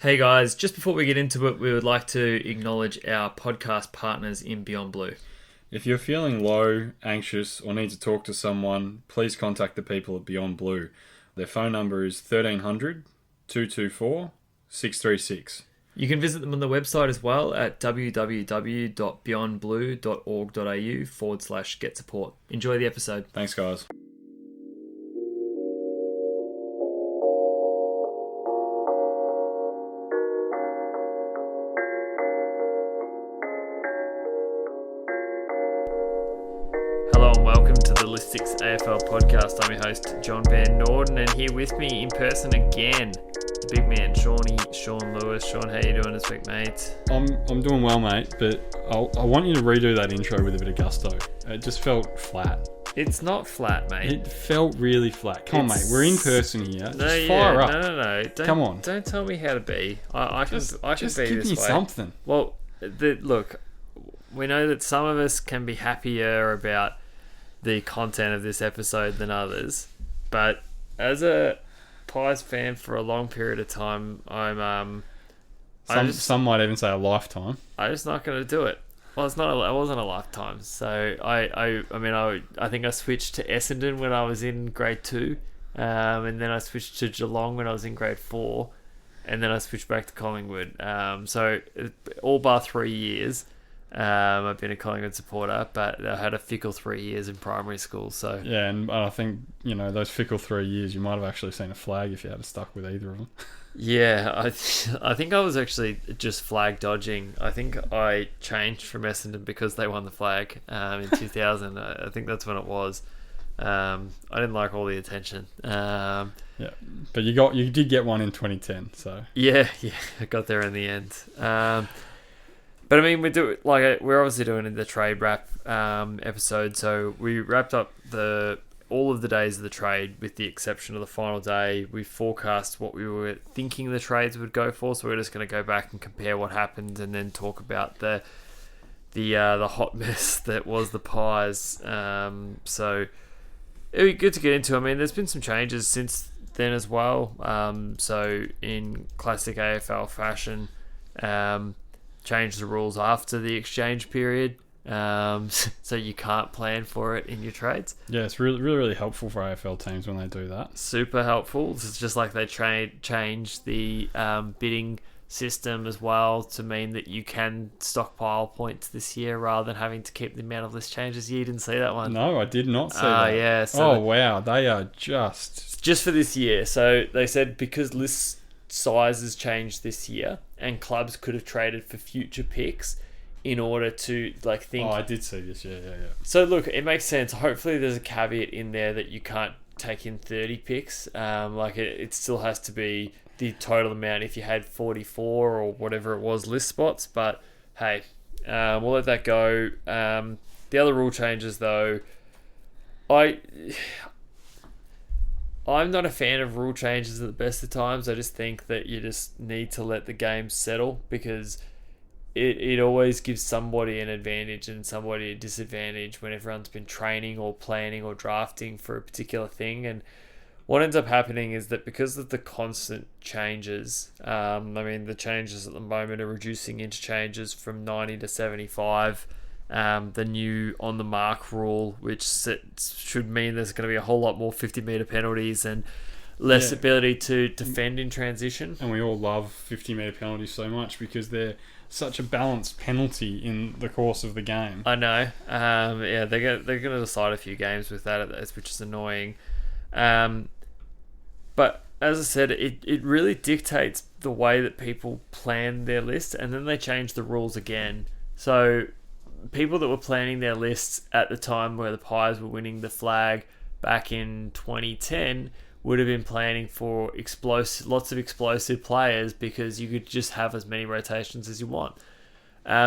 Hey guys, just before we get into it, we would like to acknowledge our podcast partners in Beyond Blue. If you're feeling low, anxious, or need to talk to someone, please contact the people at Beyond Blue. Their phone number is 1300 224 636. You can visit them on the website as well at www.beyondblue.org.au/get support. Enjoy the episode. Thanks, guys. Hello and welcome to the Lystics AFL podcast. I'm your host, John Van Norden, and here with me in person again, the big man, Sean Lewis. Sean, how you doing this week, mate? I'm doing well, mate, but I want you to redo that intro with a bit of gusto. It just felt flat. It's not flat, mate. It felt really flat. Come on, mate. We're in person here. Just fire up. No. Come on. Don't tell me how to be. I can Just be this way. give me something. Well, look, we know that some of us can be happier about the content of this episode than others, but as a Pies fan for a long period of time, Some might even say a lifetime. I'm just not going to do it. Well, it wasn't a lifetime. So I think I switched to Essendon when I was in grade 2, and then I switched to Geelong when I was in grade 4, and then I switched back to Collingwood. So all bar 3 years. I've been a Collingwood supporter, but I had a fickle 3 years in primary school. So Yeah, and I think, those fickle 3 years, you might have actually seen a flag if you had stuck with either of them. yeah, I think I was actually just flag dodging. I think I changed from Essendon because they won the flag in 2000. I think that's when it was. I didn't like all the attention. Yeah, but you did get one in 2010. So Yeah, I got there in the end. But I mean, we're obviously doing the trade wrap episode, so we wrapped up all of the days of the trade with the exception of the final day. We forecast what we were thinking the trades would go for, so we're just going to go back and compare what happened, and then talk about the hot mess that was the Pies. So it'd be good to get into. I mean, there's been some changes since then as well. So in classic AFL fashion, changed the rules after the exchange period, so you can't plan for it in your trades. yeah, it's really helpful for AFL teams when they do that. Super helpful. It's just like they change the bidding system as well to mean that you can stockpile points this year rather than having to keep the amount of list changes. You didn't see that one? No, I did not see that. Yeah. So wow, they are just for this year. So they said because list sizes changed this year and clubs could have traded for future picks in order to think. Oh, I did see this. Yeah. So look, it makes sense. Hopefully there's a caveat in there that you can't take in 30 picks. It still has to be the total amount if you had 44 or whatever it was list spots. But hey, we'll let that go. The other rule changes though, I'm not a fan of rule changes at the best of times. I just think that you just need to let the game settle because it always gives somebody an advantage and somebody a disadvantage when everyone's been training or planning or drafting for a particular thing. And what ends up happening is that because of the constant changes, the changes at the moment are reducing interchanges from 90 to 75. The new on the mark rule, which should mean there's going to be a whole lot more 50-metre penalties and less ability to defend in transition. And we all love 50-metre penalties so much because they're such a balanced penalty in the course of the game. I know. They're going to decide a few games with that, which is annoying. But as I said, it really dictates the way that people plan their list, and then they change the rules again. So people that were planning their lists at the time where the Pies were winning the flag back in 2010 would have been planning for lots of explosive players because you could just have as many rotations as you want.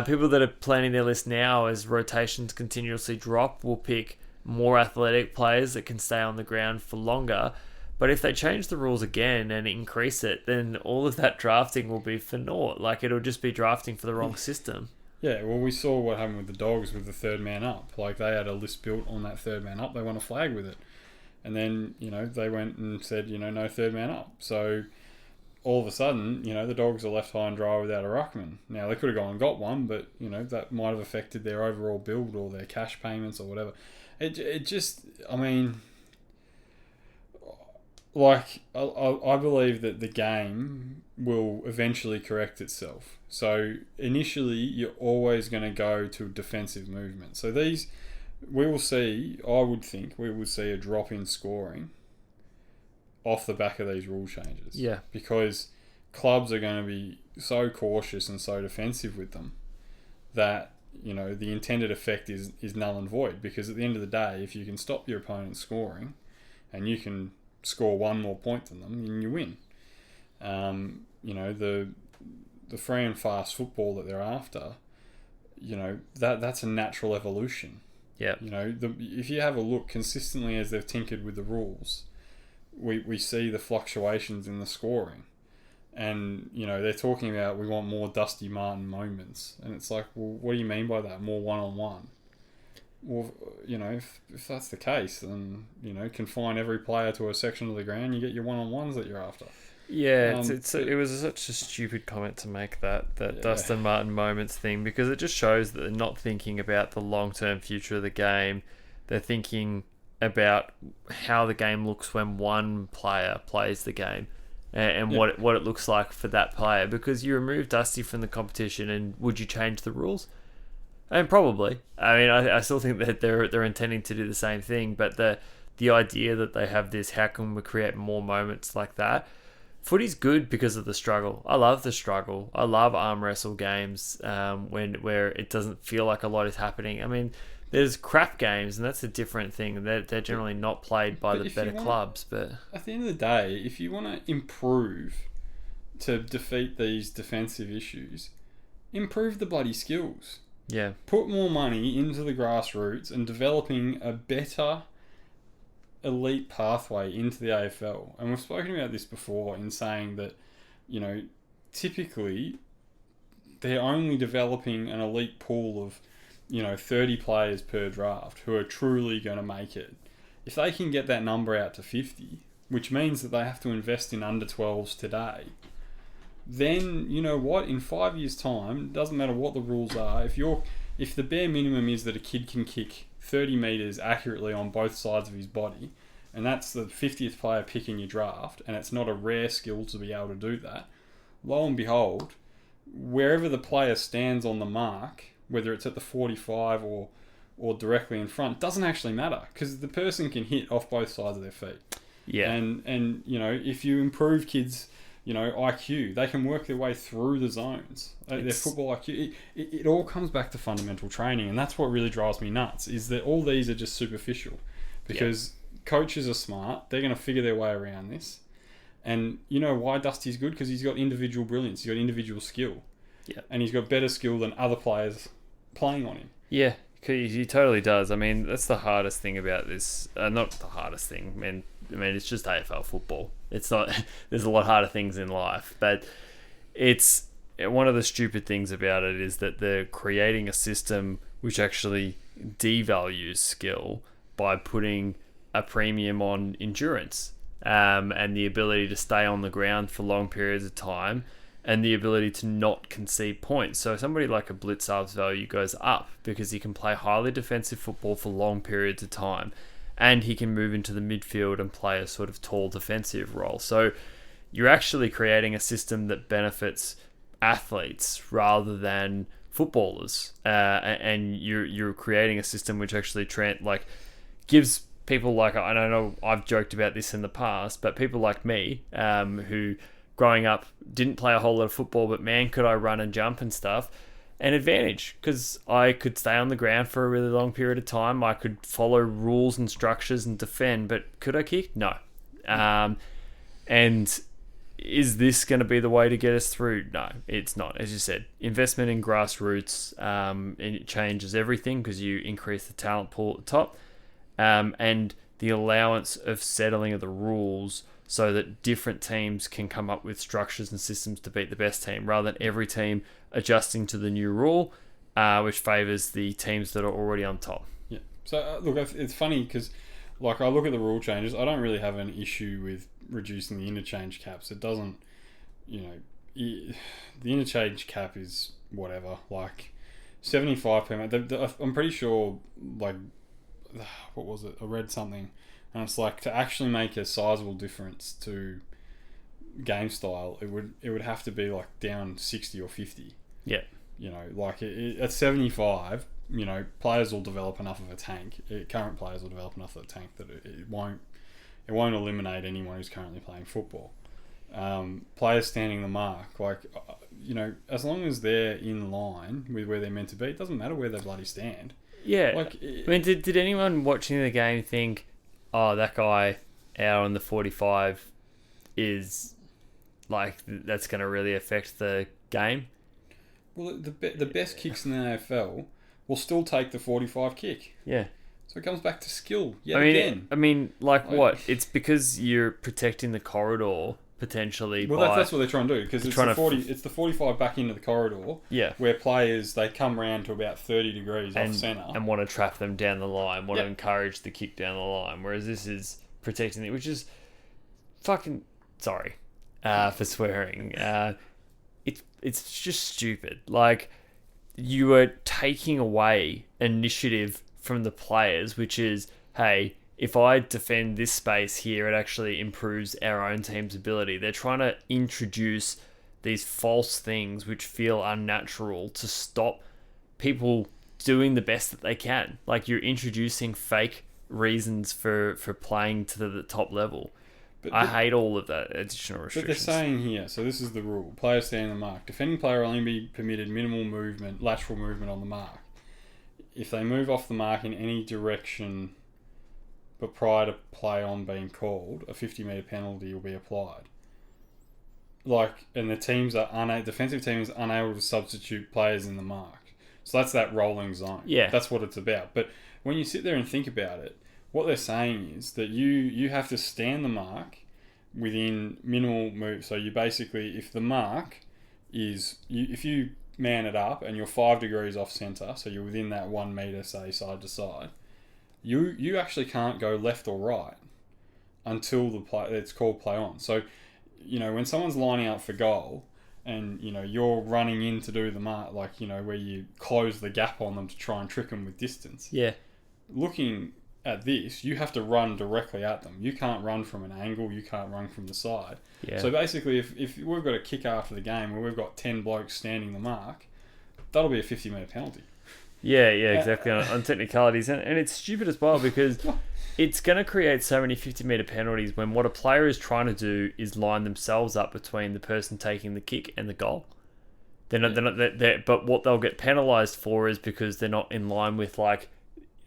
People that are planning their list now as rotations continuously drop will pick more athletic players that can stay on the ground for longer. But if they change the rules again and increase it, then all of that drafting will be for naught. It'll just be drafting for the wrong system. Yeah, well, we saw what happened with the Dogs with the third man up. They had a list built on that third man up. They won a flag with it. And then, they went and said, no third man up. So all of a sudden, the Dogs are left high and dry without a ruckman. Now, they could have gone and got one, but, that might have affected their overall build or their cash payments or whatever. It just, I mean, like, I believe that the game will eventually correct itself. So, initially, you're always going to go to defensive movement. So, we will see a drop in scoring off the back of these rule changes. Yeah. Because clubs are going to be so cautious and so defensive with them that, the intended effect is null and void. Because at the end of the day, if you can stop your opponent scoring and you can score one more point than them, then you win. The free and fast football that they're after, that's a natural evolution. Yeah. If you have a look consistently as they've tinkered with the rules, we see the fluctuations in the scoring. And, they're talking about we want more Dusty Martin moments. And it's like, well, what do you mean by that? More one-on-one? Well, if that's the case, then, confine every player to a section of the ground, you get your one-on-ones that you're after. Yeah, it was such a stupid comment to make that Dustin Martin moments thing, because it just shows that they're not thinking about the long-term future of the game. They're thinking about how the game looks when one player plays the game and what it looks like for that player. Because you remove Dusty from the competition, and would you change the rules? And probably. I mean, I still think that they're intending to do the same thing, but the idea that they have this, how can we create more moments like that? Footy's good because of the struggle. I love the struggle. I love arm wrestle games where it doesn't feel like a lot is happening. I mean, there's crap games, and that's a different thing. They're generally not played by the better clubs. But at the end of the day, if you want to improve to defeat these defensive issues, improve the bloody skills. Yeah. Put more money into the grassroots and developing a better elite pathway into the AFL. And we've spoken about this before in saying that, typically they're only developing an elite pool of, 30 players per draft who are truly going to make it. If they can get that number out to 50, which means that they have to invest in under 12s today, then you know what? In 5 years' time, doesn't matter what the rules are. If the bare minimum is that a kid can kick 30 metres accurately on both sides of his body, and that's the 50th player pick in your draft, and it's not a rare skill to be able to do that, lo and behold, wherever the player stands on the mark, whether it's at the 45 or directly in front, doesn't actually matter, because the person can hit off both sides of their feet. Yeah. And if you improve kids' IQ, they can work their way through the zones. Their football IQ, it all comes back to fundamental training, and that's what really drives me nuts, is that all these are just superficial. Because coaches are smart, they're going to figure their way around this. And you know why Dusty's good? Because he's got individual brilliance, he's got individual skill. Yeah. And he's got better skill than other players playing on him. Yeah, he totally does. I mean, that's the hardest thing about this. Not the hardest thing, I mean, it's just AFL football. It's not. There's a lot harder things in life, but it's one of the stupid things about it is that they're creating a system which actually devalues skill by putting a premium on endurance and the ability to stay on the ground for long periods of time and the ability to not concede points. So somebody like a Blitzar's value goes up because he can play highly defensive football for long periods of time. And he can move into the midfield and play a sort of tall defensive role. So you're actually creating a system that benefits athletes rather than footballers. And you're creating a system which actually gives people like, I don't know, I've joked about this in the past, but people like me who growing up didn't play a whole lot of football, but man, could I run and jump and stuff. An advantage because I could stay on the ground for a really long period of time. I could follow rules and structures and defend, but could I kick? No. And is this going to be the way to get us through? No, it's not. As you said, investment in grassroots, it changes everything because you increase the talent pool at the top, and the allowance of settling of the rules so that different teams can come up with structures and systems to beat the best team rather than every team adjusting to the new rule, which favours the teams that are already on top. Yeah. So, look, it's funny because, I look at the rule changes. I don't really have an issue with reducing the interchange caps. It doesn't the interchange cap is whatever, like 75 per match. I'm pretty sure, like, what was it? I read something, and it's like to actually make a sizable difference to game style, it would have to be like down 60 or 50. Yeah. Like at 75, players will develop enough of a tank. Current players will develop enough of a tank that it won't eliminate anyone who's currently playing football. Players standing the mark, like, as long as they're in line with where they're meant to be, it doesn't matter where they bloody stand. Yeah. Like, I mean, did anyone watching the game think, oh, that guy out on the 45 is, like, that's going to really affect the game? Well, the best kicks in the AFL will still take the 45 kick. Yeah. So it comes back to skill again. I mean, like what? It's because you're protecting the corridor potentially. Well, that's what they're trying to do, because it's the 45 back into the corridor. Yeah. Where players, they come round to about 30 degrees off centre and want to trap them down the line, want to encourage the kick down the line. Whereas this is protecting it, which is fucking sorry for swearing. It's just stupid. Like, you are taking away initiative from the players, which is, hey, if I defend this space here, it actually improves our own team's ability. They're trying to introduce these false things which feel unnatural to stop people doing the best that they can. Like, you're introducing fake reasons for playing to the top level. I hate all of that additional restrictions. But they're saying here, so this is the rule. Players standing the mark. Defending player will only be permitted minimal movement, lateral movement on the mark. If they move off the mark in any direction but prior to play on being called, a 50-metre penalty will be applied. Like, and the defensive team is unable to substitute players in the mark. So that's that rolling zone. Yeah. That's what it's about. But when you sit there and think about it, what they're saying is that you have to stand the mark within minimal move. So you basically, if the mark is, if you man it up and you're 5 degrees off centre, so you're within that 1 metre, say, side to side, you actually can't go left or right until it's called play on. So, when someone's lining up for goal and, you're running in to do the mark, like, where you close the gap on them to try and trick them with distance. Yeah. Looking at this, you have to run directly at them. You can't run from an angle. You can't run from the side. Yeah. So basically, if we've got a kick after the game where we've got 10 blokes standing the mark, that'll be a 50-metre penalty. Yeah, exactly. On technicalities. And it's stupid as well, because it's going to create so many 50-metre penalties when what a player is trying to do is line themselves up between the person taking the kick and the goal. But what they'll get penalised for is because they're not in line with, like,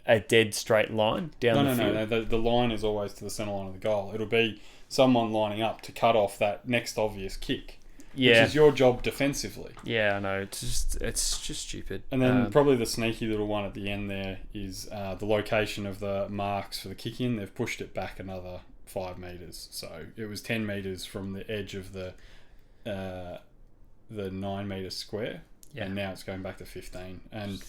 a dead straight line down the field. No. The line is always to the centre line of the goal. It'll be someone lining up to cut off that next obvious kick, which is your job defensively. Yeah, I know. It's just stupid. And then probably the sneaky little one at the end there is the location of the marks for the kick in. They've pushed it back another 5 metres. So it was 10 metres from the edge of the 9 metre square, and now it's going back to 15. And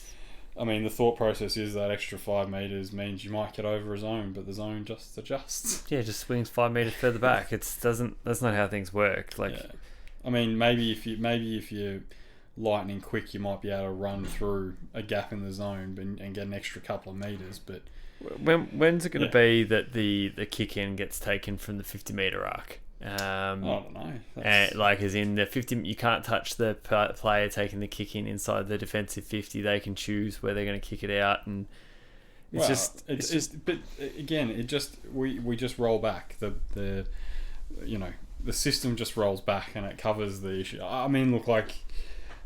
I mean, the thought process is that extra 5 metres means you might get over a zone, but the zone just adjusts. Yeah, just swings 5 metres further back. That's not how things work. Like, yeah. I mean, maybe if you're lightning quick, you might be able to run through a gap in the zone and get an extra couple of metres. But when's it going to be that the kick in gets taken from the 50-metre arc? I don't know. Like, as in the 50, you can't touch the player taking the kick in inside the defensive 50. They can choose where they're going to kick it out, and it's just. But again, we just roll back the system just rolls back and it covers the issue. I mean, look, like,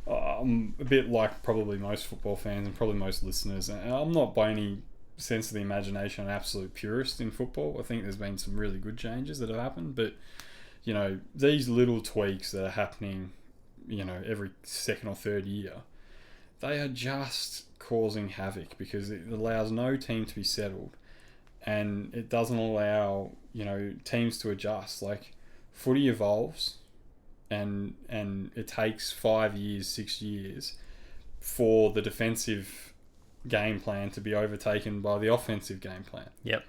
I'm a bit like probably most football fans and probably most listeners, and I'm not by any sense of the imagination an absolute purist in football. I think there's been some really good changes that have happened, but these little tweaks that are happening every second or third year, they are just causing havoc, because it allows no team to be settled, and it doesn't allow teams to adjust. Like, footy evolves, and it takes 5 years, 6 years for the defensive game plan to be overtaken by the offensive game plan. Yep.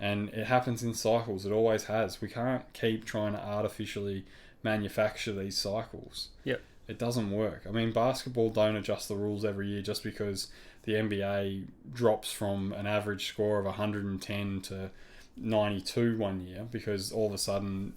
And it happens in cycles. It always has. We can't keep trying to artificially manufacture these cycles. Yep. It doesn't work. I mean, basketball don't adjust the rules every year just because the NBA drops from an average score of 110 to 92 one year because all of a sudden,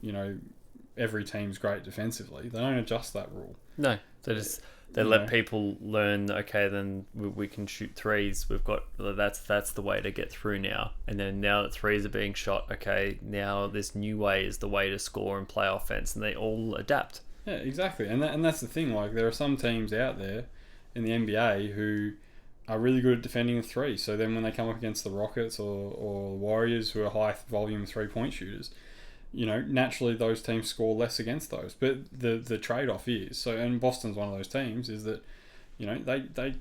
every team's great defensively. They don't adjust that rule. No, they let people learn. Okay, then we can shoot threes. We've got that's the way to get through now. And then now that threes are being shot, okay, now this new way is the way to score and play offense, and they all adapt. Yeah, exactly. And that's the thing. Like, there are some teams out there in the NBA who are really good at defending the three. So then when they come up against the Rockets or the Warriors, who are high volume 3-point shooters, naturally those teams score less against those. But the trade-off is, and Boston's one of those teams, is that, they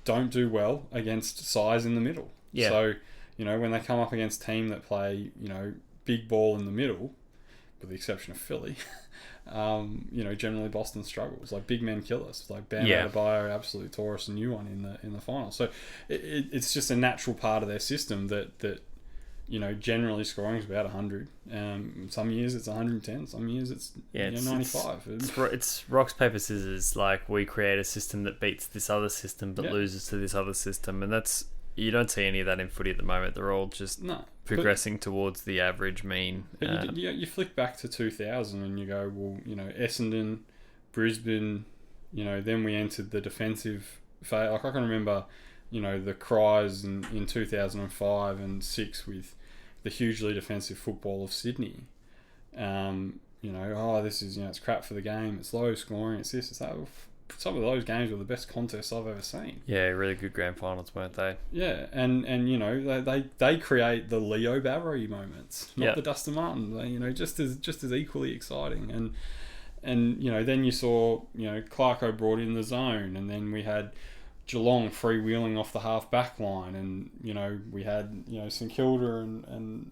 don't do well against size in the middle. Yeah. So, when they come up against team that play, big ball in the middle, with the exception of Philly, generally Boston struggles. Like, big men kill us. Like, Bam Adebayo absolutely tore us a new one in the final. So it's just a natural part of their system that generally scoring is about 100. Some years it's 110. Some years it's 95. It's rocks, paper, scissors. Like, we create a system that beats this other system but loses to this other system, and that's, you don't see any of that in footy at the moment. They're all just progressing towards the average mean. But you flick back to 2000 and you go, well, Essendon, Brisbane, then we entered the defensive phase. Like, I can remember, the cries in 2005 and 6 with the hugely defensive football of Sydney. This is, it's crap for the game, it's low scoring, it's this, it's that. Some of those games were the best contests I've ever seen. Yeah, really good grand finals, weren't they? Yeah, and they create the Leo Barry moments, not the Dustin Martin. They, just as equally exciting. And then you saw Clarko brought in the zone, and then we had Geelong freewheeling off the half back line, and we had St Kilda and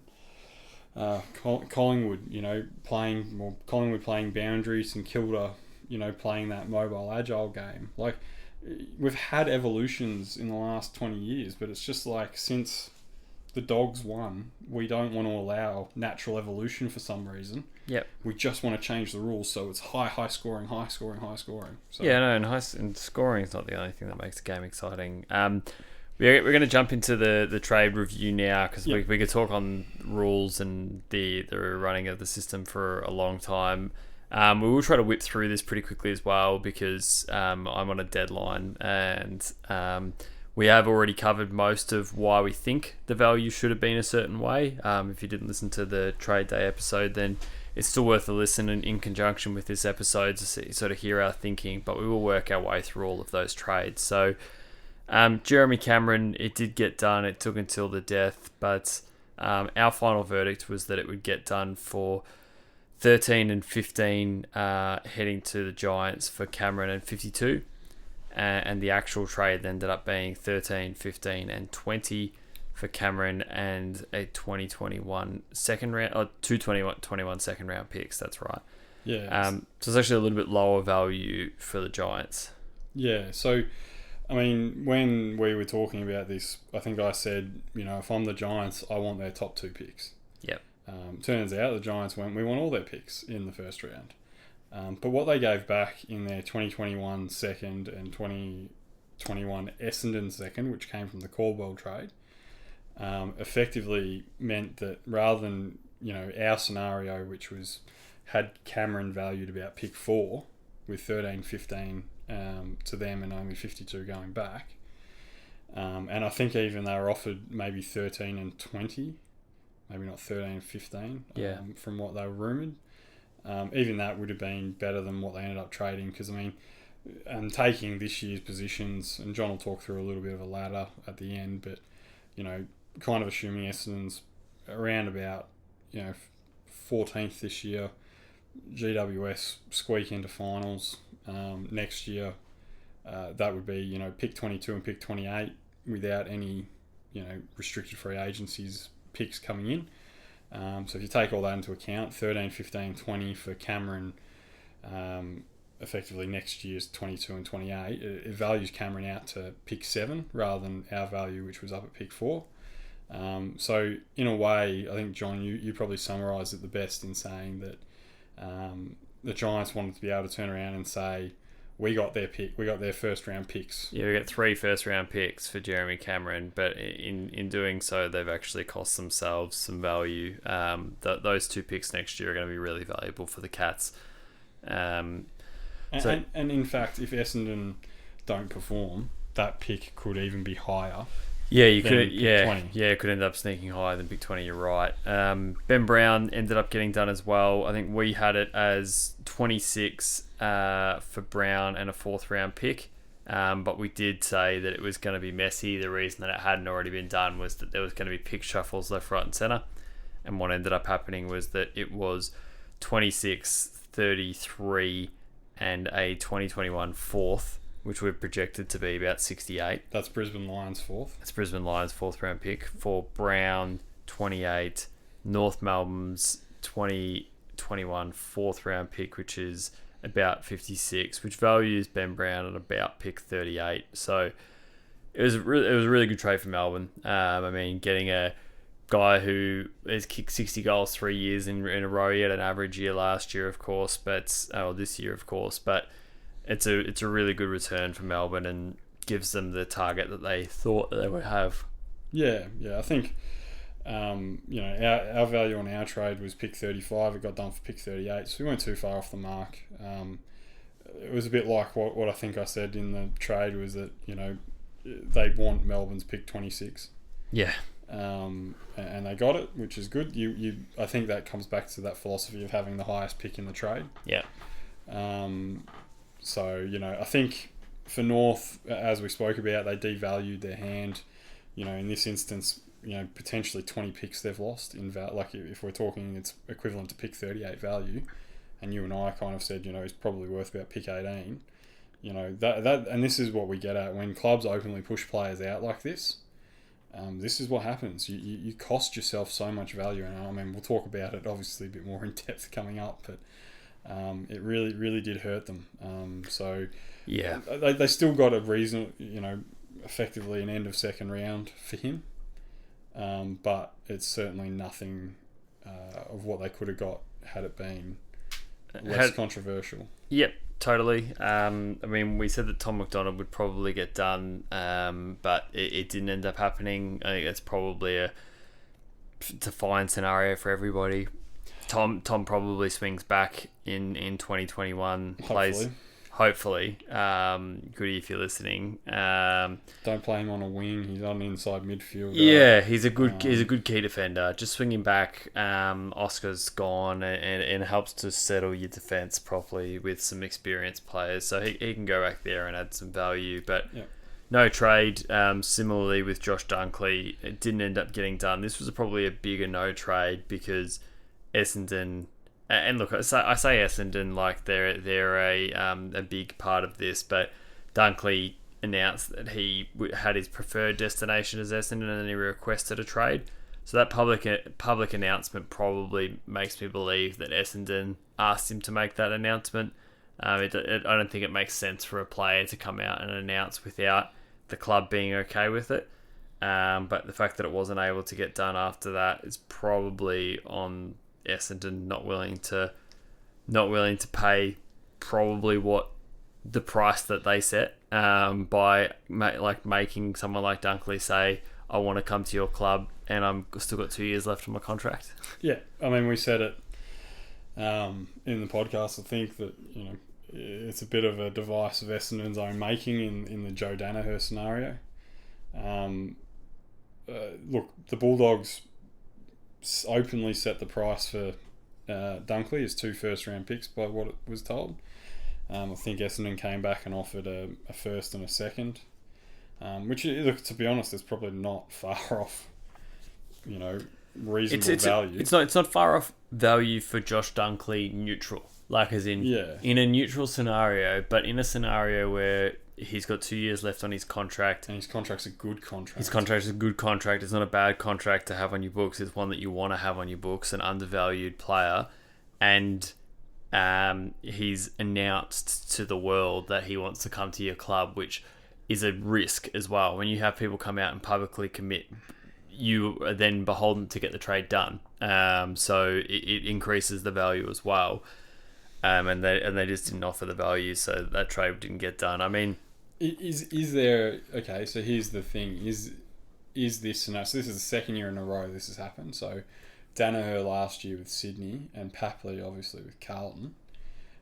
Collingwood playing boundaries, St Kilda playing that mobile agile game. Like, we've had evolutions in the last 20 years, but it's just like, since the Dogs won, we don't want to allow natural evolution for some reason. Yep. We just want to change the rules so it's high scoring. So, and scoring is not the only thing that makes the game exciting. We're going to jump into the trade review now, because we could talk on rules and the running of the system for a long time. We will try to whip through this pretty quickly as well, because I'm on a deadline, and we have already covered most of why we think the value should have been a certain way. If you didn't listen to the trade day episode, then it's still worth a listen, and in conjunction with this episode to sort of hear our thinking, but we will work our way through all of those trades. So Jeremy Cameron, it did get done. It took until the death, but our final verdict was that it would get done for 13 and 15 heading to the Giants for Cameron and 52. And the actual trade ended up being 13, 15 and 20 for Cameron, and a 2021 second round, or 21 second round picks. That's right. Yeah. So it's actually a little bit lower value for the Giants. Yeah. So, I mean, when we were talking about this, I think I said, if I'm the Giants, I want their top 2 picks. Yep. Turns out the Giants we want all their picks in the first round. But what they gave back in their 2021 second and 2021 Essendon second, which came from the Caldwell trade, effectively meant that rather than our scenario, which had Cameron valued about pick 4 with 13, 15 to them and only 52 going back, and I think even they were offered maybe 13 and 20, maybe not 13 and 15, from what they were rumoured. Even that would have been better than what they ended up trading, because, taking this year's positions, and John will talk through a little bit of a ladder at the end, but, kind of assuming Essendon's around about, 14th this year, GWS squeak into finals next year, that would be, pick 22 and pick 28 without any, restricted free agencies picks coming in. So if you take all that into account, 13, 15, 20 for Cameron, effectively next year's 22 and 28, it values Cameron out to pick 7 rather than our value, which was up at pick 4. So in a way, I think, John, you probably summarised it the best in saying that, the Giants wanted to be able to turn around and say, we got their pick, we got their first round picks. Yeah, we got 3 first round picks for Jeremy Cameron, but in doing so, they've actually cost themselves some value. Those 2 picks next year are going to be really valuable for the Cats. And in fact, if Essendon don't perform, that pick could even be higher. Yeah, you could. 20. Yeah, it could end up sneaking higher than pick 20. You're right. Ben Brown ended up getting done as well. I think we had it as 26 for Brown and a 4th round pick. But we did say that it was going to be messy. The reason that it hadn't already been done was that there was going to be pick shuffles left, right, and centre. And what ended up happening was that it was 26, 33, and a 2021 4th, which we've projected to be about 68. That's Brisbane Lions 4th. That's Brisbane Lions 4th round pick for Brown, 28, North Melbourne's 2021 4th round pick, which is about 56, which values Ben Brown at about pick 38. So it was a really good trade for Melbourne. I mean, getting a guy who has kicked 60 goals 3 years in a row. He had an average year last year, of course, but this year, of course, but it's a really good return for Melbourne and gives them the target that they thought they would have. Yeah. I think our value on our trade was pick 35. It got done for pick 38, so we weren't too far off the mark. It was a bit like what I think I said in the trade was that they want Melbourne's pick 26. Yeah. And they got it, which is good. I think that comes back to that philosophy of having the highest pick in the trade. Yeah. So, I think for North, as we spoke about, they devalued their hand. In this instance, potentially 20 picks they've lost in like if we're talking, it's equivalent to pick 38 value. And you and I kind of said, it's probably worth about pick 18. That and this is what we get at when clubs openly push players out like this. This is what happens. You cost yourself so much value, and I mean we'll talk about it obviously a bit more in depth coming up, but it really did hurt them. So yeah, they still got a reason, effectively an end of second round for him, but it's certainly nothing of what they could have got had it been less controversial. Yep. Totally. I mean, we said that Tom McDonald would probably get done, but it didn't end up happening. I think that's probably a fine scenario for everybody. Tom probably swings back in 2021. Hopefully. Goody if you're listening. Don't play him on a wing. He's on an inside midfielder. Yeah, he's a good key defender. Just swinging back. Oscar's gone, and it helps to settle your defence properly with some experienced players. So he can go back there and add some value. But no trade. Similarly with Josh Dunkley, it didn't end up getting done. This was probably a bigger no trade because Essendon. And look, I say Essendon like they're a big part of this, but Dunkley announced that he had his preferred destination as Essendon, and then he requested a trade. So that public announcement probably makes me believe that Essendon asked him to make that announcement. I don't think it makes sense for a player to come out and announce without the club being okay with it. But the fact that it wasn't able to get done after that is probably on Essendon not willing to pay probably what the price that they set by making someone like Dunkley say, I want to come to your club and I'm still got 2 years left on my contract. Yeah, I mean we said it in the podcast. I think that it's a bit of a device of Essendon's own making in the Joe Danaher scenario. Look, the Bulldogs openly set the price for Dunkley as 2 first round picks by what it was told. I think Essendon came back and offered a first and a second, which, look, to be honest, is probably not far off, reasonable value. It's not far off value for Josh Dunkley neutral, like as in in a neutral scenario, but in a scenario where he's got 2 years left on his contract. And his contract's a good contract. His contract's a good contract. It's not a bad contract to have on your books. It's one that you want to have on your books, an undervalued player. And he's announced to the world that he wants to come to your club, which is a risk as well. When you have people come out and publicly commit, you are then beholden to get the trade done. So it increases the value as well. and they just didn't offer the value, so that trade didn't get done. I mean, is there okay? So here's the thing: is this scenario? So this is the second year in a row this has happened. So Danaher last year with Sydney and Papley obviously with Carlton.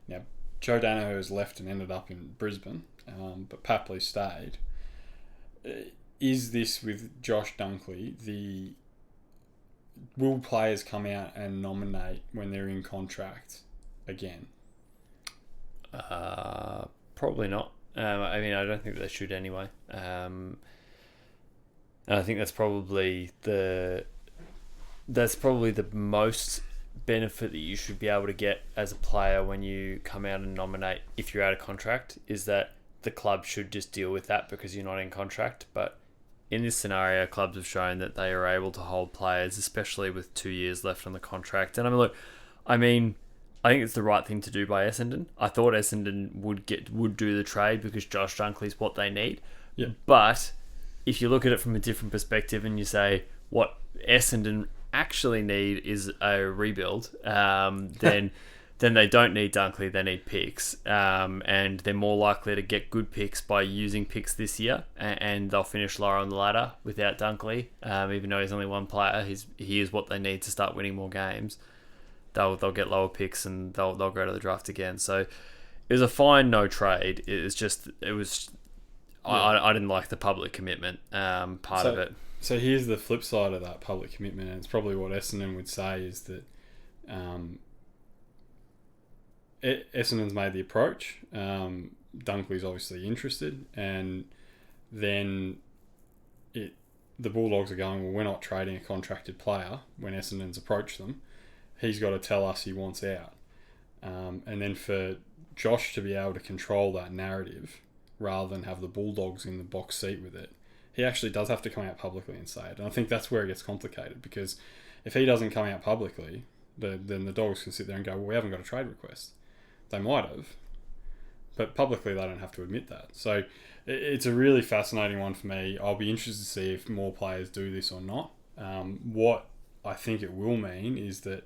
Now Joe Danaher has left and ended up in Brisbane, but Papley stayed. Is this with Josh Dunkley? Will players come out and nominate when they're in contract again? Probably not. I mean, I don't think they should anyway. And I think that's probably the most benefit that you should be able to get as a player when you come out and nominate if you're out of contract, is that the club should just deal with that because you're not in contract. But in this scenario, clubs have shown that they are able to hold players, especially with 2 years left on the contract. And I think it's the right thing to do by Essendon. I thought Essendon would do the trade because Josh Dunkley's what they need. Yeah. But if you look at it from a different perspective and you say what Essendon actually need is a rebuild, then they don't need Dunkley, they need picks. And they're more likely to get good picks by using picks this year, and they'll finish lower on the ladder without Dunkley. Even though he's only one player, he is what they need to start winning more games. They'll get lower picks and they'll go to the draft again. So it was a fine no trade. I didn't like the public commitment part of it. So here's the flip side of that public commitment, and it's probably what Essendon would say is that Essendon's made the approach. Dunkley's obviously interested, and then the Bulldogs are going, well, we're not trading a contracted player when Essendon's approached them. He's got to tell us he wants out. And then for Josh to be able to control that narrative rather than have the Bulldogs in the box seat with it, he actually does have to come out publicly and say it. And I think that's where it gets complicated, because if he doesn't come out publicly, then the Dogs can sit there and go, well, we haven't got a trade request. They might have, but publicly they don't have to admit that. So it's a really fascinating one for me. I'll be interested to see if more players do this or not. What I think it will mean is that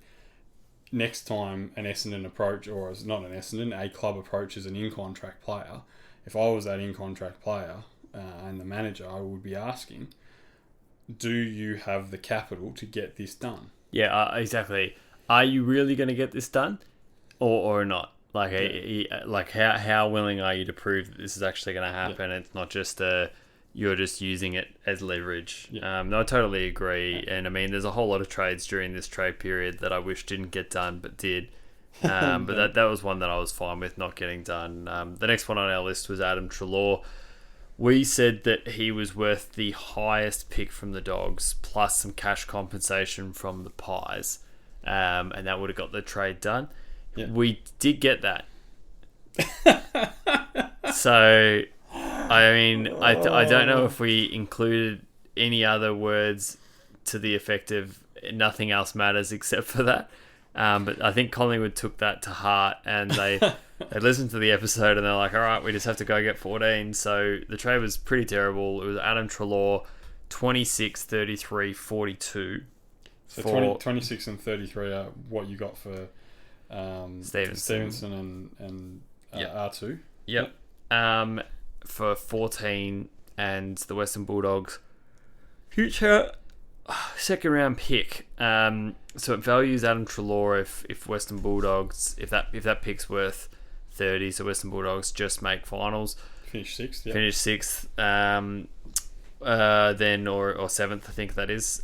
next time an Essendon approach, or it's not an Essendon, a club approaches an in-contract player, if I was that in-contract player and the manager, I would be asking, do you have the capital to get this done? Yeah, exactly. Are you really going to get this done or not? Like how willing are you to prove that this is actually going to happen? Yeah. It's not just you're just using it as leverage. Yeah. No, I totally agree. And I mean, there's a whole lot of trades during this trade period that I wish didn't get done, but did. But that was one that I was fine with not getting done. The next one on our list was Adam Treloar. We said that he was worth the highest pick from the Dogs, plus some cash compensation from the Pies. And that would have got the trade done. Yeah. We did get that. So, I mean, I don't know if we included any other words to the effect of nothing else matters except for that. But I think Collingwood took that to heart, and they listened to the episode and they're like, all right, we just have to go get 14. So the trade was pretty terrible. It was Adam Treloar, 26, 33, 42. So 26 and 33 are what you got for Stevenson and yep. R2. Yep. For 14 and the Western Bulldogs future second round pick. So it values Adam Treloar if Western Bulldogs, if that pick's worth 30, so Western Bulldogs just make finals. Finish sixth. Yep. Finish sixth. Then or seventh, I think that is.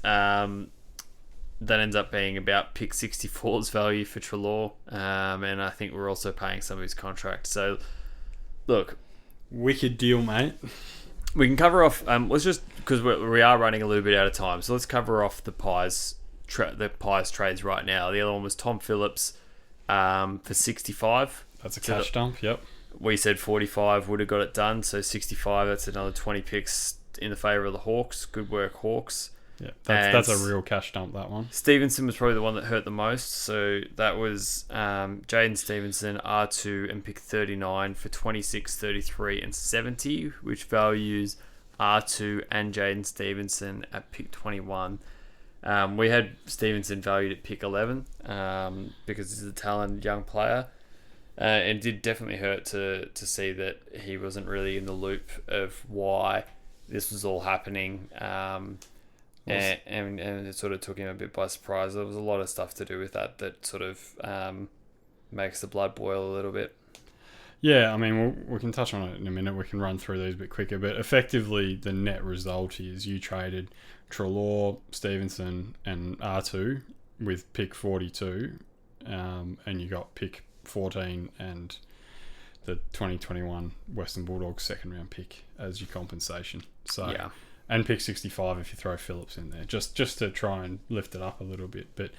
That ends up being about pick 64's value for Treloar, and I think we're also paying some of his contract. So, look, wicked deal, mate. We can cover off. Let's just, because we are running a little bit out of time, so let's cover off the Pies trades right now. The other one was Tom Phillips for 65. That's a cash dump. Yep. We said 45 would have got it done, so 65. That's another 20 picks in the favour of the Hawks. Good work, Hawks. Yeah, that's a real cash dump, that one. Stevenson was probably the one that hurt the most. So that was Jaden Stevenson, R2, and pick 39 for 26, 33, and 70, which values R2 and Jaden Stevenson at pick 21. We had Stevenson valued at pick 11 because he's a talented young player. It did definitely hurt to see that he wasn't really in the loop of why this was all happening. And it sort of took him a bit by surprise. There was a lot of stuff to do with that sort of makes the blood boil a little bit. Yeah, I mean, we can touch on it in a minute. We can run through these a bit quicker. But effectively, the net result is you traded Treloar, Stevenson, and R2 with pick 42, and you got pick 14 and the 2021 Western Bulldogs second round pick as your compensation. So Yeah. And pick 65 if you throw Phillips in there, just to try and lift it up a little bit. But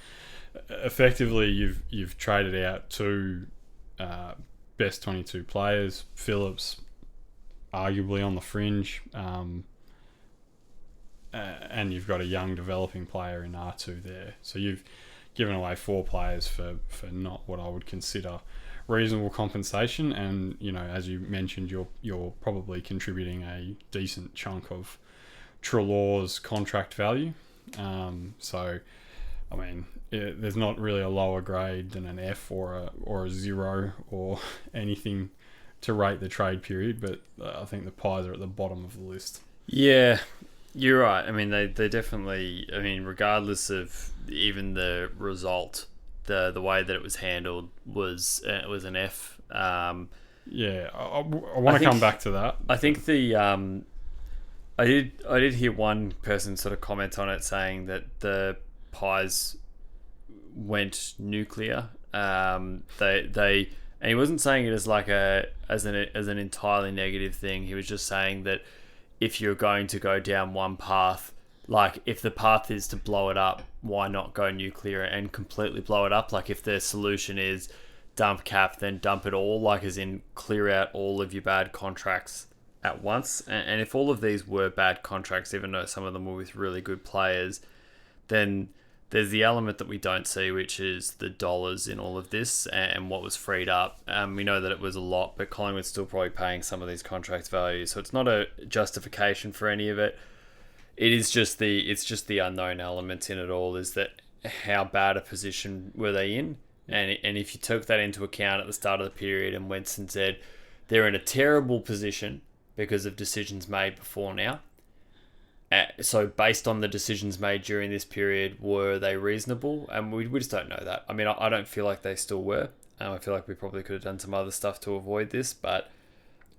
effectively, you've traded out two best 22 players. Phillips, arguably on the fringe, and you've got a young developing player in R2 there. So you've given away 4 players for not what I would consider reasonable compensation. And as you mentioned, you're probably contributing a decent chunk of Treloar's contract value. So, I mean, there's not really a lower grade than an F or a 0 or anything to rate the trade period, but I think the Pies are at the bottom of the list. Yeah, you're right. I mean, they definitely. I mean, regardless of even the result, the way that it was handled was an F. Yeah, I want to come back to that. I think I did hear one person sort of comment on it saying that the Pies went nuclear. And he wasn't saying it as like as an entirely negative thing. He was just saying that if you're going to go down one path, like if the path is to blow it up, why not go nuclear and completely blow it up? Like if the solution is dump cap, then dump it all, like as in clear out all of your bad contracts at once. And if all of these were bad contracts, even though some of them were with really good players, then there's the element that we don't see, which is the dollars in all of this and what was freed up. We know that it was a lot, but Collingwood's still probably paying some of these contract values, so it's not a justification for any of it. It's just the unknown element in it all, is that how bad a position were they in, and if you took that into account at the start of the period and went and said they're in a terrible position because of decisions made before now. So based on the decisions made during this period, were they reasonable? And we just don't know that. I mean, I don't feel like they still were. I feel like we probably could have done some other stuff to avoid this, but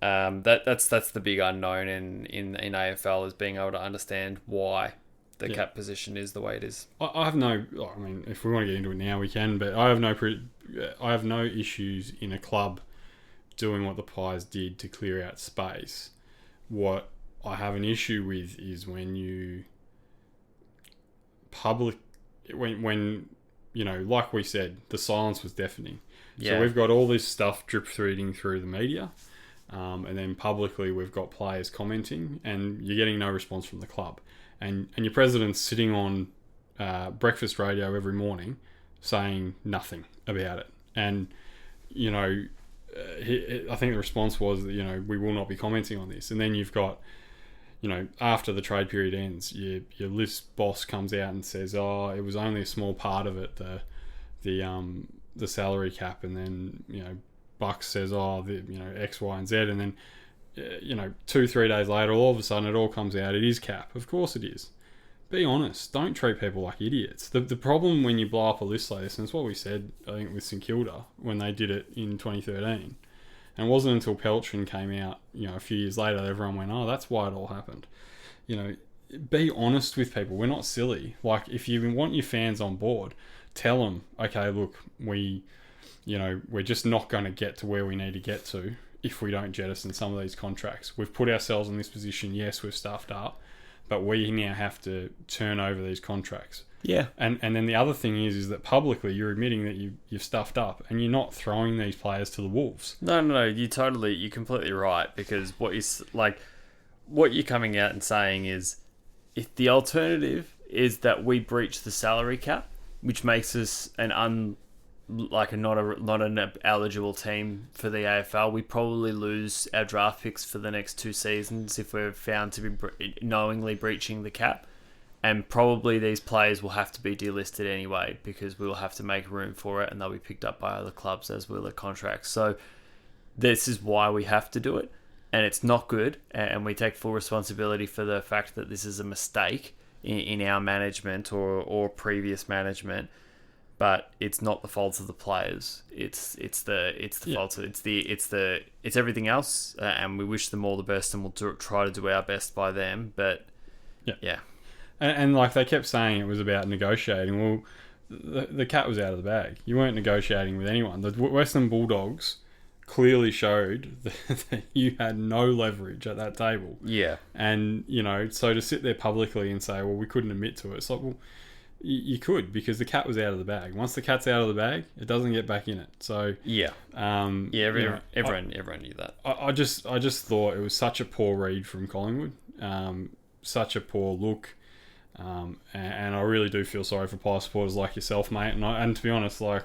that's the big unknown in AFL, is being able to understand why the cap position is the way it is. I have no. I mean, if we want to get into it now, we can. But I have no issues in a club doing what the Pies did to clear out space. What I have an issue with is when like we said, the silence was deafening. Yeah. So we've got all this stuff drip feeding through the media, and then publicly we've got players commenting, and you're getting no response from the club, and your president's sitting on breakfast radio every morning saying nothing about it, and I think the response was that, we will not be commenting on this. And then you've got, after the trade period ends, your list boss comes out and says, "Oh, it was only a small part of it, the salary cap." And then Bucks says, "Oh, X, Y, and Z." And then 2-3 days later, all of a sudden, it all comes out. It is cap. Of course, it is. Be honest. Don't treat people like idiots. The problem when you blow up a list like this, and it's what we said, I think, with St Kilda when they did it in 2013, and it wasn't until Peltrin came out, a few years later, that everyone went, "Oh, that's why it all happened." Be honest with people. We're not silly. Like, if you want your fans on board, tell them, okay, look, we're just not going to get to where we need to get to if we don't jettison some of these contracts. We've put ourselves in this position. Yes, we've stuffed up, but we now have to turn over these contracts. Yeah. And then the other thing is that publicly you're admitting that you've stuffed up, and you're not throwing these players to the wolves. No, you're completely right, because what you're coming out and saying is, if the alternative is that we breach the salary cap, which makes us not an eligible team for the AFL, we probably lose our draft picks for the next 2 seasons if we're found to be knowingly breaching the cap. And probably these players will have to be delisted anyway because we will have to make room for it and they'll be picked up by other clubs as will their contracts. So this is why we have to do it. And it's not good. And we take full responsibility for the fact that this is a mistake in our management or previous management. But it's not the fault of the players. It's fault of it's everything else. And we wish them all the best and we'll try to do our best by them. But yeah. And like they kept saying it was about negotiating. Well, the cat was out of the bag. You weren't negotiating with anyone. The Western Bulldogs clearly showed that you had no leverage at that table. Yeah. And, so to sit there publicly and say, well, we couldn't admit to it. It's like, well, you could because the cat was out of the bag. Once the cat's out of the bag, it doesn't get back in it. So yeah. Everyone knew that. I just thought it was such a poor read from Collingwood. Such a poor look. And I really do feel sorry for Pie supporters like yourself, mate. And to be honest, like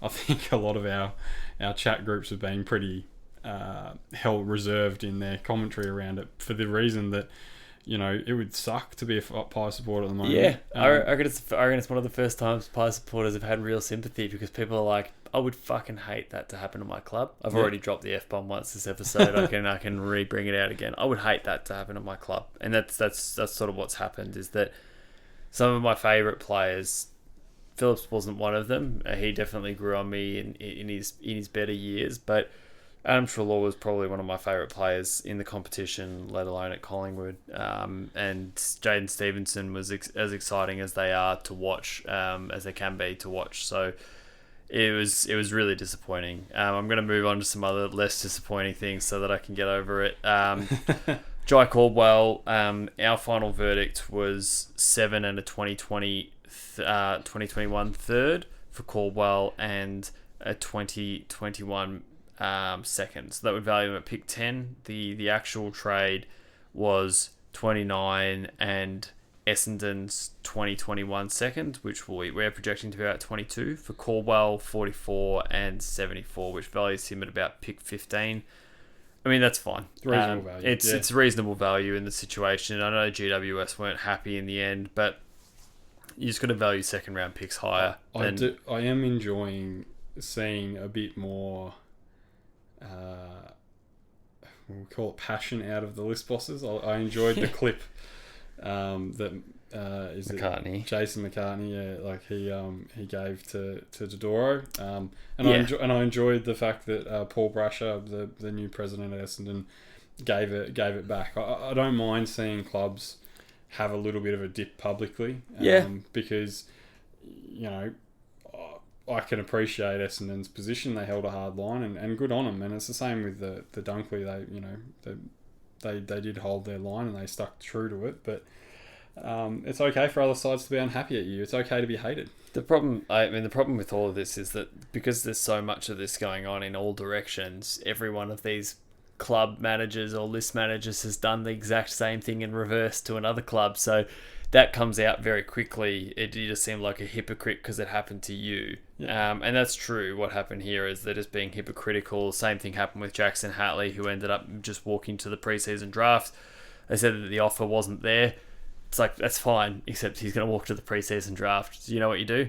I think a lot of our chat groups have been pretty held reserved in their commentary around it for the reason that it would suck to be a Pie supporter at the moment. Yeah, I reckon it's one of the first times Pie supporters have had real sympathy because people are like, I would fucking hate that to happen to my club. I've already dropped the F-bomb once this episode. I can re-bring it out again. I would hate that to happen to my club. And that's sort of what's happened is that some of my favourite players, Phillips wasn't one of them. He definitely grew on me in his better years. But Adam Treloar was probably one of my favourite players in the competition, let alone at Collingwood. And Jaden Stevenson was as exciting as they are to watch, as they can be to watch. So it was really disappointing. I'm going to move on to some other less disappointing things so that I can get over it. Jai Caldwell, our final verdict was 7 and a 2021 third for Caldwell and a 2021 second. So that would value him at pick 10. The actual trade was 29 and Essendon's 2021 second, which we're projecting to be about 22. For Caldwell, 44 and 74, which values him at about pick 15. I mean, that's fine. It's reasonable value. It's reasonable value in the situation. I know GWS weren't happy in the end, but you just got to value second round picks higher. I am enjoying seeing a bit more, we'll call it passion out of the list bosses. I enjoyed the clip that is McCartney. Jason McCartney, like he gave to Dodoro, I enjoyed the fact that Paul Brasher, the new president at Essendon, gave it back. I don't mind seeing clubs have a little bit of a dip publicly, because I can appreciate Essendon's position. They held a hard line and good on them, and it's the same with the Dunkley. They did hold their line and they stuck true to it, but it's okay for other sides to be unhappy at you. It's okay to be hated. The problem with all of this is that because there's so much of this going on in all directions, every one of these club managers or list managers has done the exact same thing in reverse to another club. So that comes out very quickly. You just seem like a hypocrite because it happened to you. Yeah. And that's true. What happened here is they're just being hypocritical. Same thing happened with Jackson Hatley, who ended up just walking to the preseason draft. They said that the offer wasn't there. It's like, that's fine, except he's going to walk to the preseason draft. Do you know what you do?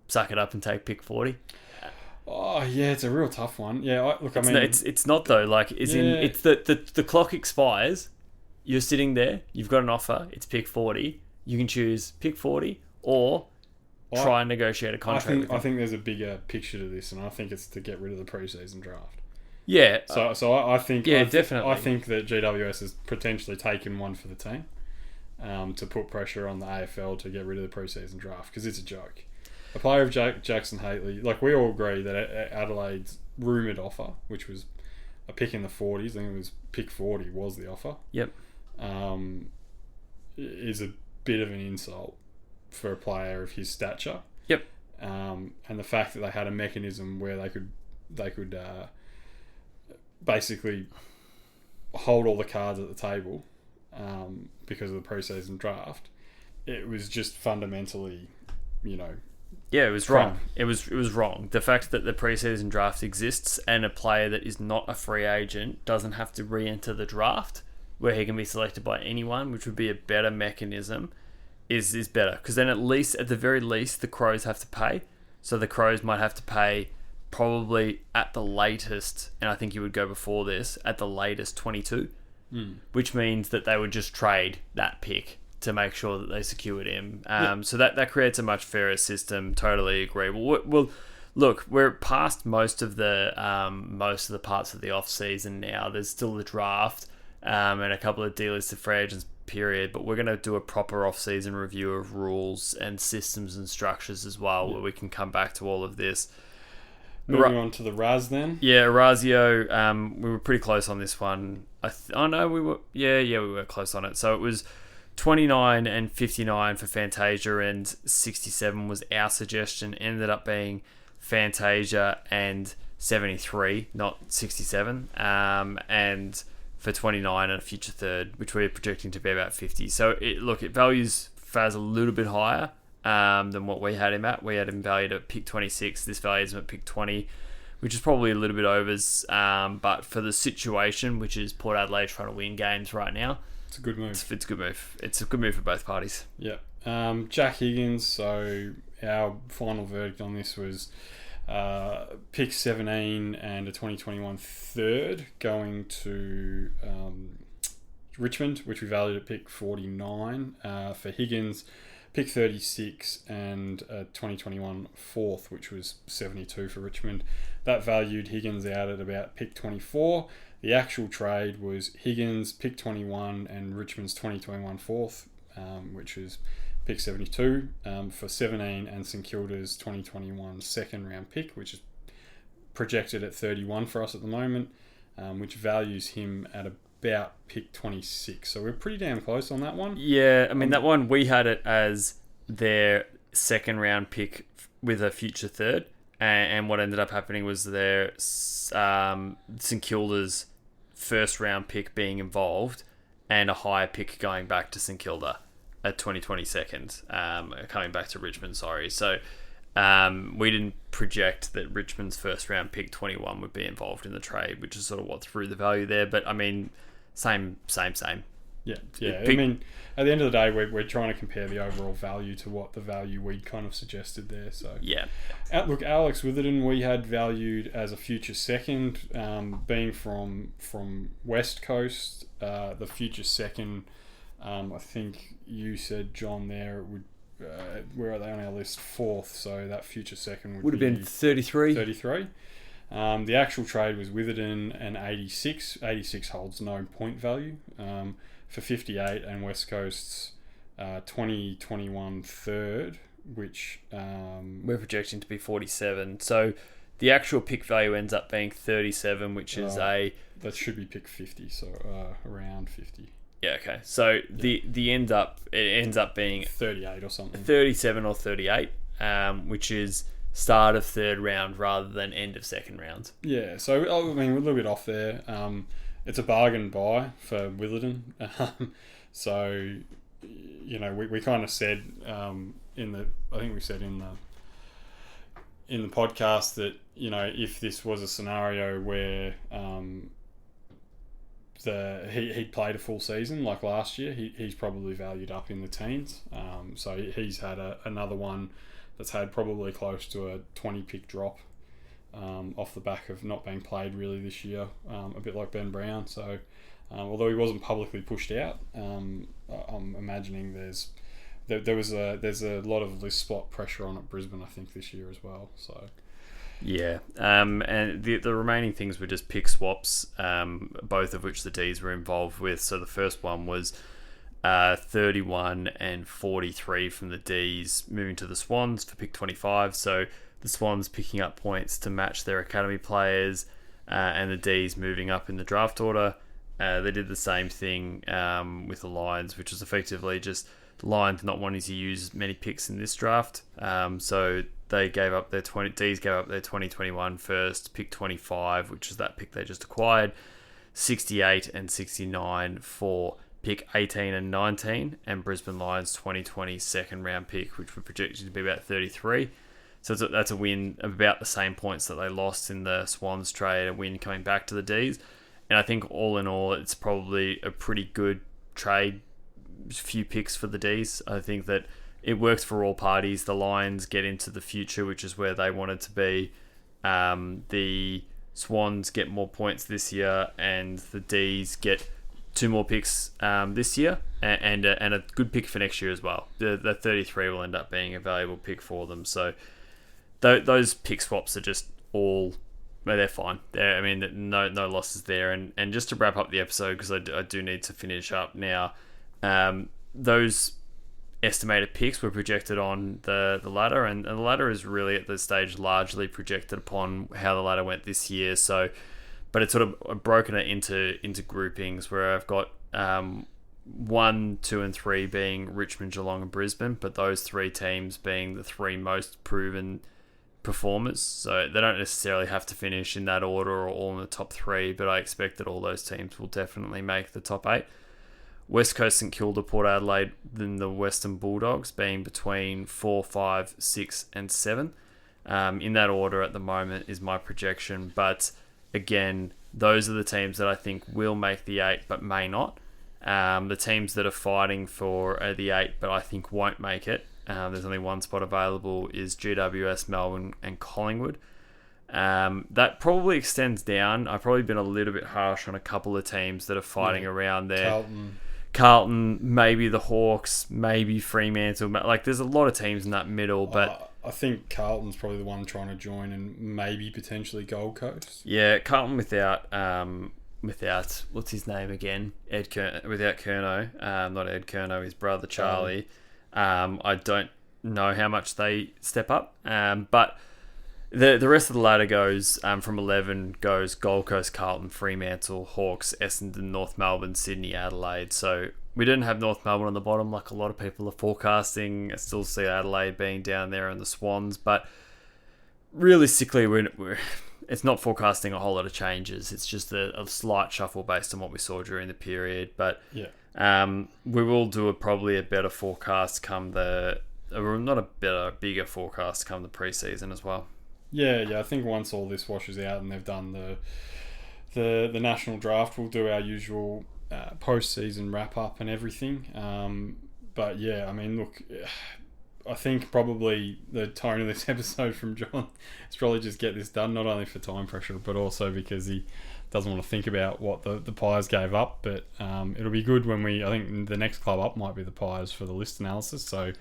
Suck it up and take pick 40. Oh yeah, it's a real tough one. Yeah, it's not though. Like, it's the clock expires. You're sitting there. You've got an offer. It's pick 40. You can choose pick 40 or try and negotiate a contract. I think there's a bigger picture to this, and I think it's to get rid of the preseason draft. Yeah. So I think definitely. I think that GWS has potentially taken one for the team, to put pressure on the AFL to get rid of the preseason draft because it's a joke. A player of Jackson Hatley, like we all agree that Adelaide's rumoured offer, which was a pick in the 40s, I think it was pick 40 was the offer. Yep. Is a bit of an insult for a player of his stature. Yep. And the fact that they had a mechanism where they could basically hold all the cards at the table because of the preseason draft, it was just fundamentally, yeah, it was wrong. It was wrong. The fact that the preseason draft exists and a player that is not a free agent doesn't have to re-enter the draft, where he can be selected by anyone, which would be a better mechanism, is better, because then at least, at the very least, the Crows have to pay. So the Crows might have to pay probably at the latest, and I think you would go before this, at the latest 22, which means that they would just trade that pick to make sure that they secured him. So that creates a much fairer system. Totally agree. Well, look, we're past most of the parts of the off season now. There's still the draft and a couple of delisted free agents period, but we're going to do a proper off-season review of rules and systems and structures as well, where we can come back to all of this. Moving on to the Raz then. Yeah, Orazio, we were pretty close on this one. We were close on it. So it was 29 and 59 for Fantasia, and 67 was our suggestion. Ended up being Fantasia and 73, not 67. And for 29 and a future third, which we're projecting to be about 50. So it values Faz a little bit higher than what we had him at. We had him valued at pick 26. This values him at pick 20, which is probably a little bit overs. But for the situation, which is Port Adelaide trying to win games right now, it's a good move. It's a good move. It's a good move for both parties. Yeah. Jack Higgins. So our final verdict on this was pick 17 and a 2021 third going to Richmond, which we valued at pick 49. For Higgins, pick 36 and a 2021 fourth, which was 72 for Richmond. That valued Higgins out at about pick 24. The actual trade was Higgins, pick 21 and Richmond's 2021 fourth, which was pick 72 for 17, and St Kilda's 2021 second round pick, which is projected at 31 for us at the moment, which values him at about pick 26. So we're pretty damn close on that one. Yeah, I mean, that one we had it as their second round pick with a future third, and what ended up happening was their St Kilda's first round pick being involved and a higher pick going back to St Kilda at 2020 second, coming back to Richmond, sorry. So we didn't project that Richmond's first round pick 21 would be involved in the trade, which is sort of what threw the value there. But I mean, same. Yeah. I mean, at the end of the day, we're trying to compare the overall value to what the value we'd kind of suggested there. So yeah. Look, Alex Witherden, we had valued as a future second, being from West Coast. The future second, I think you said, John, there it would. Where are they on our list? Fourth. So that future second would have been 33. 33. The actual trade was Witherden and 86. 86 holds no point value. For 58, and West Coast's 2021 third, which we're projecting to be 47. So the actual pick value ends up being 37, which is that should be pick 50. So around 50. Yeah. Okay. So it ends up being 38 or something. 37 or 38, which is start of third round rather than end of second round. Yeah. So I mean, we're a little bit off there. It's a bargain buy for Witherden. So, you know, we kind of said I think we said in the podcast that, you know, if this was a scenario where he'd played a full season like last year, he's probably valued up in the teens. So he's had another one that's had probably close to a 20 pick drop. Off the back of not being played really this year, a bit like Ben Brown. So, although he wasn't publicly pushed out, I'm imagining there's a lot of list spot pressure on at Brisbane, I think, this year as well. So, yeah, and the remaining things were just pick swaps, both of which the D's were involved with. So the first one was 31 and 43 from the D's, moving to the Swans for pick 25. So the Swans picking up points to match their academy players, and the D's moving up in the draft order. They did the same thing with the Lions, which was effectively just the Lions not wanting to use many picks in this draft. So they gave up their D's gave up their 2021 first, pick 25, which is that pick they just acquired, 68 and 69 for pick 18 and 19, and Brisbane Lions 2020 second round pick, which were projected to be about 33. So that's a win of about the same points that they lost in the Swans trade, a win coming back to the D's. And I think all in all, it's probably a pretty good trade few picks for the Ds. I think that it works for all parties. The Lions get into the future, which is where they wanted to be. The Swans get more points this year, and the Ds get 2 more picks this year, and a good pick for next year as well. The 33 will end up being a valuable pick for them. So those pick swaps are just all... Well, they're fine. I mean, no losses there. And just to wrap up the episode, because I do need to finish up now, those estimated picks were projected on the ladder, and the ladder is really at this stage largely projected upon how the ladder went this year. So, but it's sort of broken it into groupings where I've got 1, 2, and 3 being Richmond, Geelong, and Brisbane, but those 3 teams being the 3 most proven performers. So they don't necessarily have to finish in that order or all in the top 3, but I expect that all those teams will definitely make the top 8. West Coast, St Kilda, Port Adelaide, then the Western Bulldogs being between 4, 5, 6, and 7. In that order at the moment is my projection. But again, those are the teams that I think will make the 8 but may not. The teams that are fighting for the 8 but I think won't make it, there's only one spot available, is GWS, Melbourne, and Collingwood. That probably extends down. I've probably been a little bit harsh on a couple of teams that are fighting around there. Carlton, maybe the Hawks, maybe Fremantle. Like, there's a lot of teams in that middle, but I think Carlton's probably the one trying to join, and maybe potentially Gold Coast. Yeah, Carlton without what's his name again? Without Curnow, not Ed Curnow, his brother Charlie. I don't know how much they step up, but the rest of the ladder goes from 11 goes Gold Coast, Carlton, Fremantle, Hawks, Essendon, North Melbourne, Sydney, Adelaide. So we didn't have North Melbourne on the bottom like a lot of people are forecasting. I still see Adelaide being down there and the Swans, but realistically, it's not forecasting a whole lot of changes. It's just a slight shuffle based on what we saw during the period. But we will do probably a better forecast come bigger forecast come the preseason as well. Yeah, I think once all this washes out and they've done the national draft, we'll do our usual post-season wrap-up and everything. But yeah, I mean, look, I think probably the tone of this episode from John is probably just get this done, not only for time pressure, but also because he doesn't want to think about what the Pies gave up. But it'll be good when I think the next club up might be the Pies for the list analysis, so...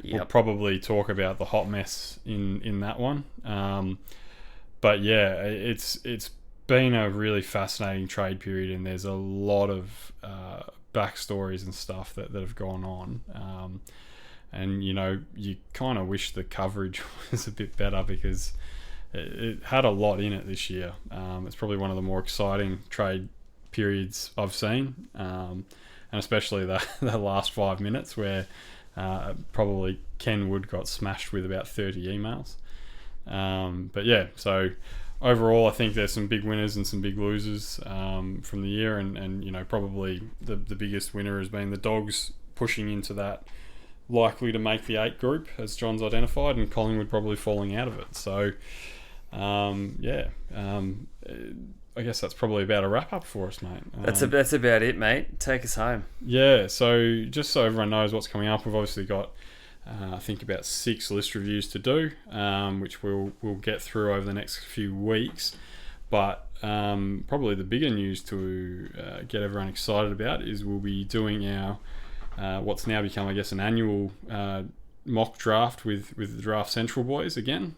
Yep. We'll probably talk about the hot mess in that one. But yeah, it's been a really fascinating trade period, and there's a lot of backstories and stuff that have gone on. And, you kind of wish the coverage was a bit better because it had a lot in it this year. It's probably one of the more exciting trade periods I've seen, and especially the last 5 minutes where... probably Ken Wood got smashed with about 30 emails. But yeah, so overall I think there's some big winners and some big losers from the year, and probably the biggest winner has been the Dogs pushing into that likely to make the 8 group, as John's identified, and Collingwood probably falling out of it. So I guess that's probably about a wrap up for us, mate. That's about it, mate. Take us home. Yeah, so just so everyone knows what's coming up, we've obviously got I think about 6 list reviews to do, which we'll get through over the next few weeks. But probably the bigger news to get everyone excited about is we'll be doing our what's now become, I guess, an annual mock draft with the Draft Central boys again.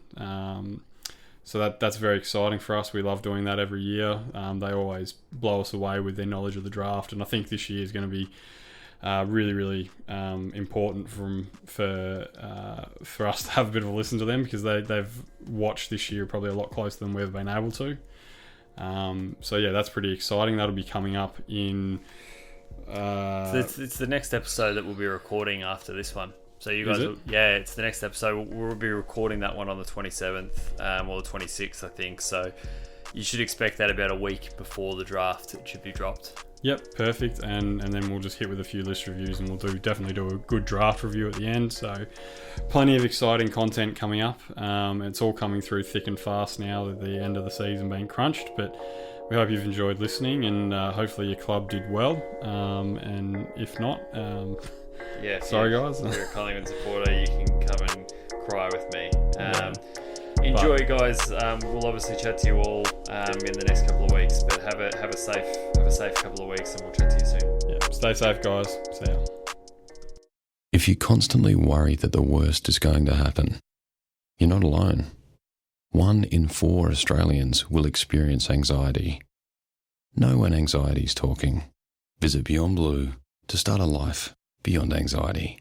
So that's very exciting for us. We love doing that every year. They always blow us away with their knowledge of the draft, and I think this year is going to be really, really important for us to have a bit of a listen to them, because they've watched this year probably a lot closer than we've been able to. So yeah, that's pretty exciting. That'll be coming up in... it's the next episode that we'll be recording after this one. So you guys, it's the next episode. We'll be recording that one on the 27th or the 26th, I think. So you should expect that about a week before the draft. It should be dropped. Yep, perfect. And then we'll just hit with a few list reviews, and we'll definitely do a good draft review at the end. So plenty of exciting content coming up. It's all coming through thick and fast now, with the end of the season being crunched. But We hope you've enjoyed listening, and hopefully your club did well. And if not, sorry guys. If you're a Collingwood supporter, you can come and cry with me. Yeah. Enjoy, guys. We'll obviously chat to you all in the next couple of weeks. But have a safe couple of weeks, and we'll chat to you soon. Yeah, stay safe, guys. See ya. If you constantly worry that the worst is going to happen, you're not alone. 1 in 4 Australians will experience anxiety. Know when anxiety is talking. Visit Beyond Blue to start a life beyond anxiety.